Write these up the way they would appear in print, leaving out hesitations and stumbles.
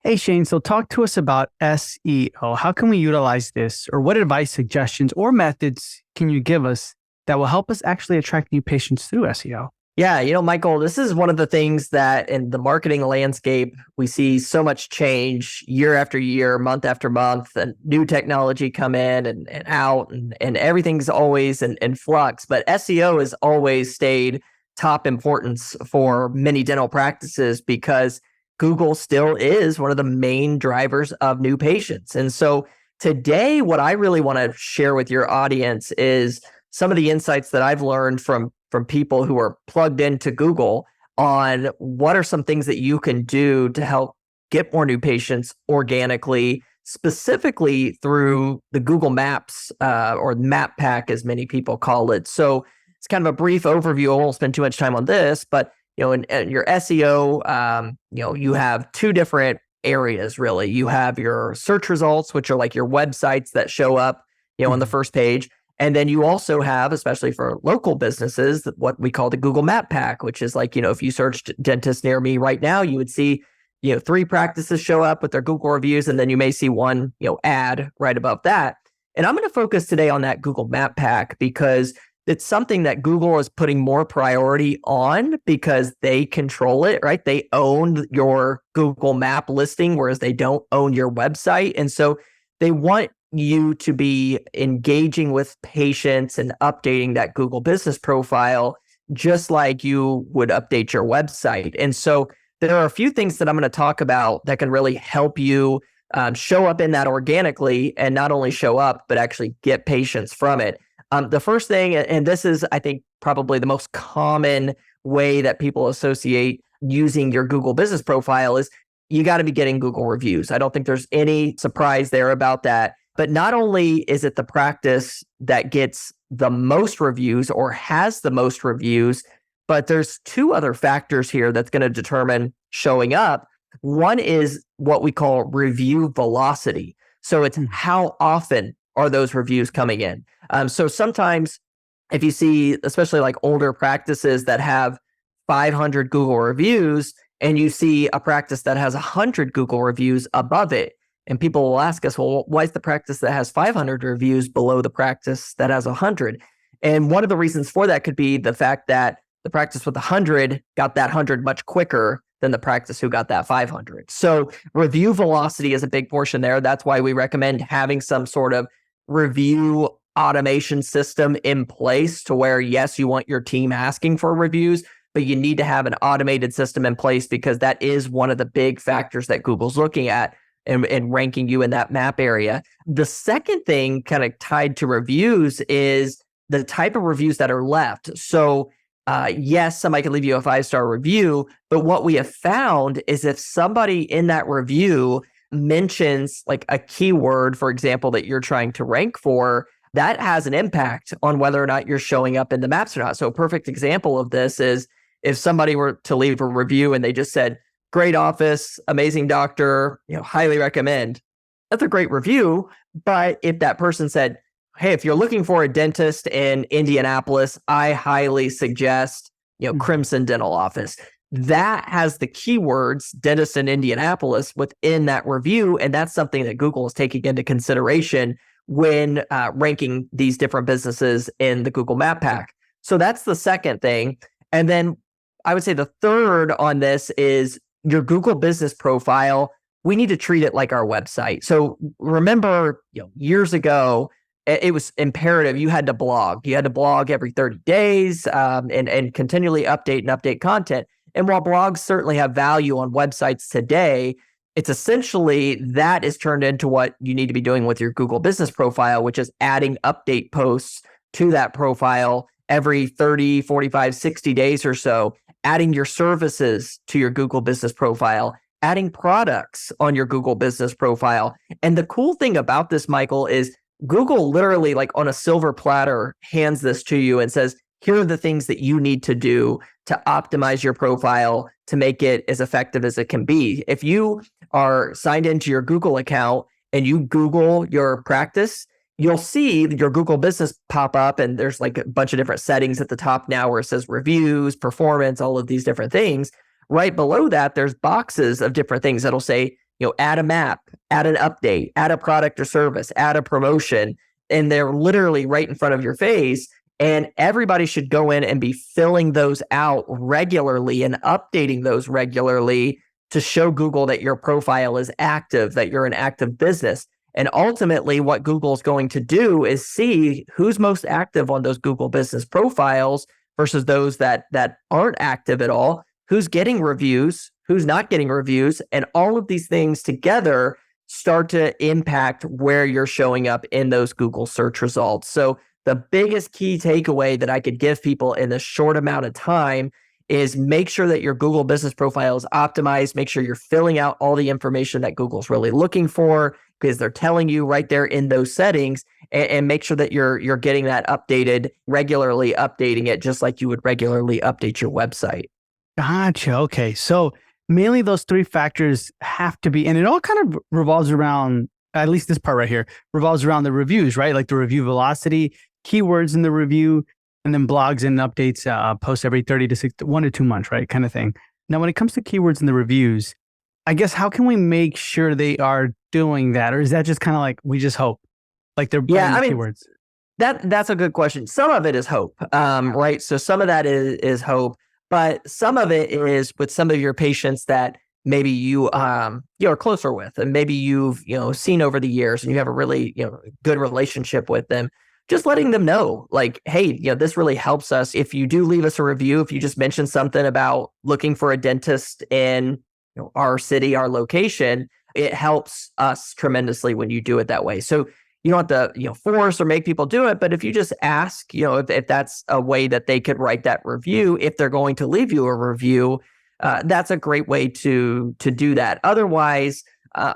Hey Shane, so talk to us about SEO. How can we utilize this, or what advice, suggestions, or methods can you give us that will help us actually attract new patients through SEO? Yeah, Michael, this is one of the things that in the marketing landscape, we see so much change year after year, month after month, and new technology come in and out, and everything's always in flux. But SEO has always stayed top importance for many dental practices because Google still is one of the main drivers of new patients. And so today, what I really want to share with your audience is some of the insights that I've learned from people who are plugged into Google on what are some things that you can do to help get more new patients organically, specifically through the Google Maps or Map Pack, as many people call it. So it's kind of a brief overview. I won't spend too much time on this, but in your SEO, you have two different areas really. You have your search results, which are like your websites that show up, on the first page. And then you also have, especially for local businesses, what we call the Google Map Pack, which is like, if you searched dentist near me right now, you would see, three practices show up with their Google reviews, and then you may see one, ad right above that. And I'm going to focus today on that Google Map Pack because it's something that Google is putting more priority on because they control it, right? They own your Google Map listing, whereas they don't own your website. And so they want you to be engaging with patients and updating that Google business profile, just like you would update your website. And so there are a few things that I'm going to talk about that can really help you show up in that organically, and not only show up, but actually get patients from it. The first thing, and this is, I think, probably the most common way that people associate using your Google business profile is you got to be getting Google reviews. I don't think there's any surprise there about that. But not only is it the practice that gets the most reviews or has the most reviews, but there's two other factors here that's going to determine showing up. One is what we call review velocity. So it's how often are those reviews coming in. So sometimes if you see, especially like older practices that have 500 Google reviews, and you see a practice that has 100 Google reviews above it, and people will ask us, well, why is the practice that has 500 reviews below the practice that has 100? And one of the reasons for that could be the fact that the practice with 100 got that 100 much quicker than the practice who got that 500. So review velocity is a big portion there. That's why we recommend having some sort of review automation system in place to where, yes, you want your team asking for reviews, but you need to have an automated system in place because that is one of the big factors that Google's looking at and ranking you in that map area. The second thing kind of tied to reviews is the type of reviews that are left. So yes, somebody can leave you a 5-star review, but what we have found is if somebody in that review mentions like a keyword, for example, that you're trying to rank for, that has an impact on whether or not you're showing up in the maps or not. So a perfect example of this is if somebody were to leave a review and they just said, great office, amazing doctor, highly recommend. That's a great review. But if that person said, hey, if you're looking for a dentist in Indianapolis, I highly suggest, Crimson Dental Office. That has the keywords dentist in Indianapolis within that review. And that's something that Google is taking into consideration when ranking these different businesses in the Google Map Pack. So that's the second thing. And then I would say the third on this is your Google business profile. We need to treat it like our website. So remember, years ago, it was imperative. You had to blog. You had to blog every 30 days and continually update content. And while blogs certainly have value on websites today, it's essentially that is turned into what you need to be doing with your Google business profile, which is adding update posts to that profile every 30, 45, 60 days or so, adding your services to your Google business profile, adding products on your Google business profile. And the cool thing about this, Michael, is Google literally like on a silver platter hands this to you and says, here are the things that you need to do to optimize your profile to make it as effective as it can be. If you are signed into your Google account and you Google your practice, you'll see your Google business pop up, and there's like a bunch of different settings at the top now where it says reviews, performance, all of these different things. Right below that, there's boxes of different things that'll say, add a map, add an update, add a product or service, add a promotion, and they're literally right in front of your face. And everybody should go in and be filling those out regularly and updating those regularly to show Google that your profile is active, that you're an active business. And ultimately, what Google's going to do is see who's most active on those Google business profiles versus those that aren't active at all, who's getting reviews, who's not getting reviews, and all of these things together start to impact where you're showing up in those Google search results. So the biggest key takeaway that I could give people in this short amount of time is make sure that your Google business profile is optimized. Make sure you're filling out all the information that Google's really looking for because they're telling you right there in those settings, and make sure that you're getting that updated, regularly updating it just like you would regularly update your website. Gotcha. Okay. So mainly those three factors have to be, and it all kind of revolves around, at least this part right here, revolves around the reviews, right? Like the review velocity, keywords in the review, and then blogs and updates, posts every 30 to 1 to 2 months, right? Kind of thing. Now, when it comes to keywords in the reviews, I guess how can we make sure they are doing that? Or is that just kind of like, we just hope? Like they're putting keywords? That's a good question. Some of it is hope, right? So some of that is hope, but some of it is with some of your patients that maybe you are closer with, and maybe you've seen over the years, and you have a really good relationship with them. Just letting them know, like, hey, this really helps us. If you do leave us a review, if you just mention something about looking for a dentist in our city, our location, it helps us tremendously when you do it that way. So you don't have to force or make people do it, but if you just ask, if that's a way that they could write that review, if they're going to leave you a review, that's a great way to do that. Otherwise,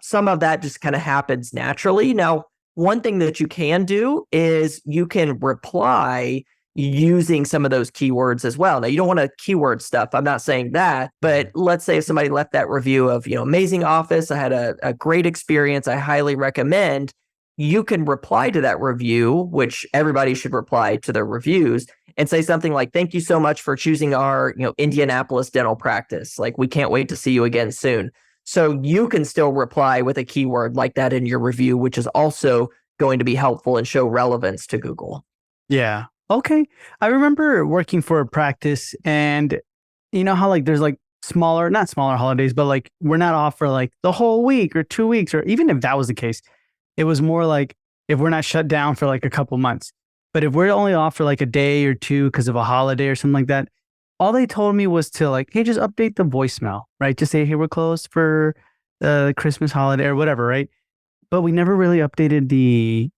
some of that just kind of happens naturally. Now, one thing that you can do is you can reply using some of those keywords as well. Now, you don't want to keyword stuff. I'm not saying that, but let's say if somebody left that review of, amazing office, I had a great experience, I highly recommend, you can reply to that review, which everybody should reply to their reviews, and say something like, thank you so much for choosing our, Indianapolis dental practice. Like, we can't wait to see you again soon. So you can still reply with a keyword like that in your review, which is also going to be helpful and show relevance to Google. Yeah. Okay. I remember working for a practice, and you know how like there's like not smaller holidays, but like we're not off for like the whole week or 2 weeks, or even if that was the case, it was more like if we're not shut down for like a couple months. But if we're only off for like a day or two because of a holiday or something like that, all they told me was to like, hey, just update the voicemail, right? Just say, hey, we're closed for the Christmas holiday or whatever, right? But we never really updated the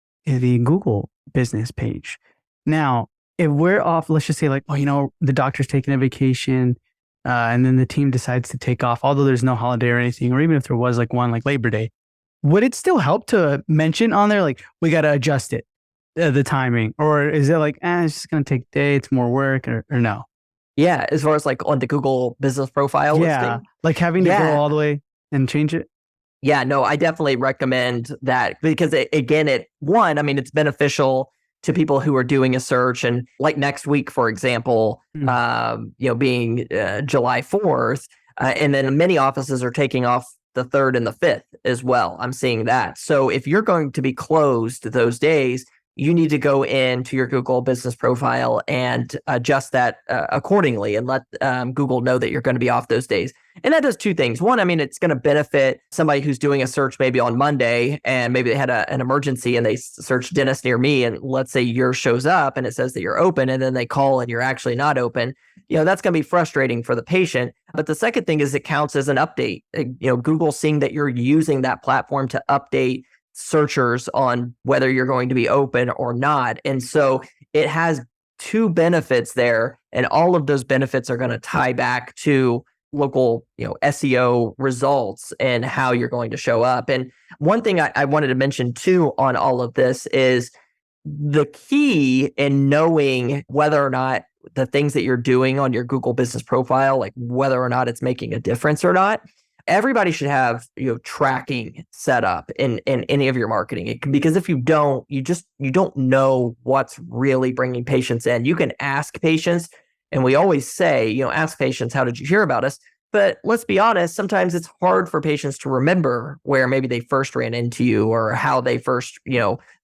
Google business page. Now, if we're off, let's just say like, oh, the doctor's taking a vacation, and then the team decides to take off, although there's no holiday or anything, or even if there was like one like Labor Day, would it still help to mention on there, like, we got to adjust it, the timing? Or is it like, it's just going to take a day, it's more work, or no? Yeah, as far as like on the Google business profile listing. Like having to go all the way and change it. Yeah, no, I definitely recommend that because it's beneficial to people who are doing a search, and like next week, for example, being July 4th, and then many offices are taking off the 3rd and the 5th as well. I'm seeing that. So if you're going to be closed those days, you need to go into your Google business profile and adjust that accordingly, and let Google know that you're going to be off those days. And that does two things. One, it's going to benefit somebody who's doing a search maybe on Monday, and maybe they had an emergency and they search dentist near me, and let's say yours shows up and it says that you're open, and then they call and you're actually not open. That's going to be frustrating for the patient. But the second thing is it counts as an update. Google seeing that you're using that platform to update searchers on whether you're going to be open or not. And so it has two benefits there, and all of those benefits are going to tie back to local, SEO results and how you're going to show up. And one thing I wanted to mention too on all of this is the key in knowing whether or not the things that you're doing on your Google business profile, like whether or not it's making a difference or not. Everybody should have tracking set up in any of your marketing, because if you don't, you don't know what's really bringing patients in. You can ask patients, and we always say, ask patients, how did you hear about us? But let's be honest, sometimes it's hard for patients to remember where maybe they first ran into you or how they first,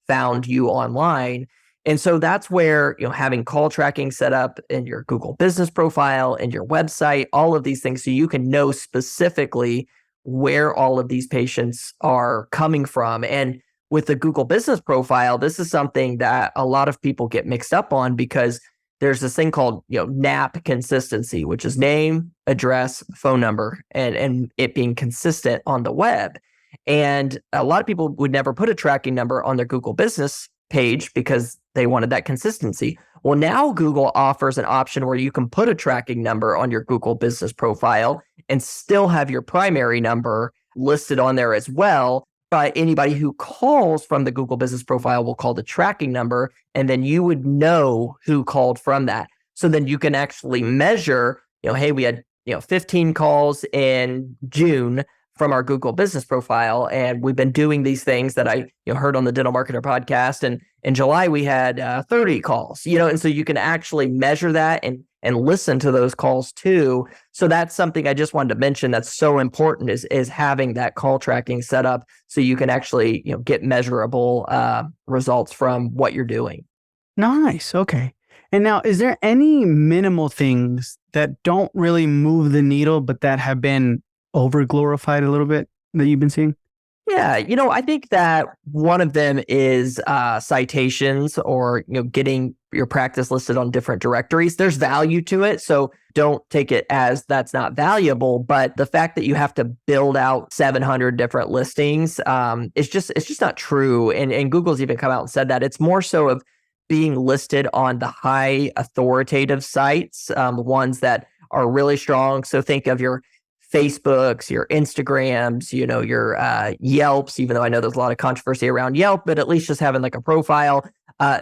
found you online. And so that's where, having call tracking set up in your Google business profile and your website, all of these things, so you can know specifically where all of these patients are coming from. And with the Google business profile, this is something that a lot of people get mixed up on because there's this thing called, NAP consistency, which is name, address, phone number, and it being consistent on the web. And a lot of people would never put a tracking number on their Google business page because they wanted that consistency. Well, now Google offers an option where you can put a tracking number on your Google business profile and still have your primary number listed on there as well. But anybody who calls from the Google business profile will call the tracking number, and then you would know who called from that. So then you can actually measure, hey, we had, 15 calls in June from our Google business profile, and we've been doing these things that I heard on the Dental Marketer podcast. And in July, we had 30 calls, and so you can actually measure that and listen to those calls too. So that's something I just wanted to mention that's so important is having that call tracking set up so you can actually get measurable results from what you're doing. Nice. Okay. And now, is there any minimal things that don't really move the needle, but that have been over glorified a little bit that you've been seeing? Yeah, I think that one of them is citations or getting your practice listed on different directories. There's value to it, so don't take it as that's not valuable. But the fact that you have to build out 700 different listings, it's just not true. And Google's even come out and said that it's more so of being listed on the high authoritative sites, ones that are really strong. So think of your Facebooks, your Instagrams, your Yelps, even though I know there's a lot of controversy around Yelp, but at least just having like a profile.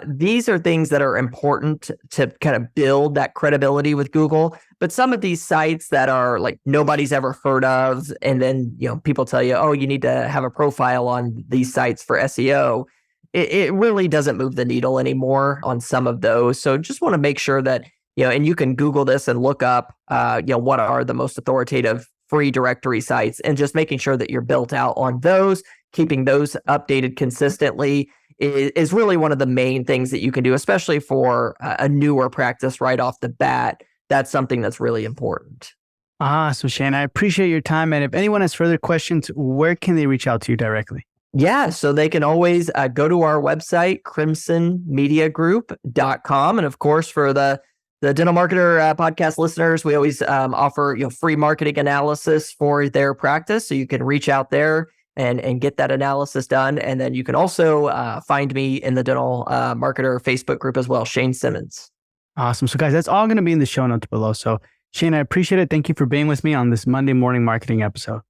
These are things that are important to kind of build that credibility with Google. But some of these sites that are like nobody's ever heard of, and then, people tell you, oh, you need to have a profile on these sites for SEO. It really doesn't move the needle anymore on some of those. So just want to make sure that, and you can Google this and look up, what are the most authoritative free directory sites, and just making sure that you're built out on those, keeping those updated consistently is really one of the main things that you can do, especially for a newer practice right off the bat. That's something that's really important. So Shane, I appreciate your time. And if anyone has further questions, where can they reach out to you directly? Yeah, so they can always go to our website, crimsonmediagroup.com. And of course, for the Dental Marketer podcast listeners, we always offer free marketing analysis for their practice. So you can reach out there and get that analysis done. And then you can also find me in the Dental Marketer Facebook group as well, Shane Simmons. Awesome. So guys, that's all going to be in the show notes below. So Shane, I appreciate it. Thank you for being with me on this Monday morning marketing episode.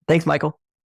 Thanks, Michael.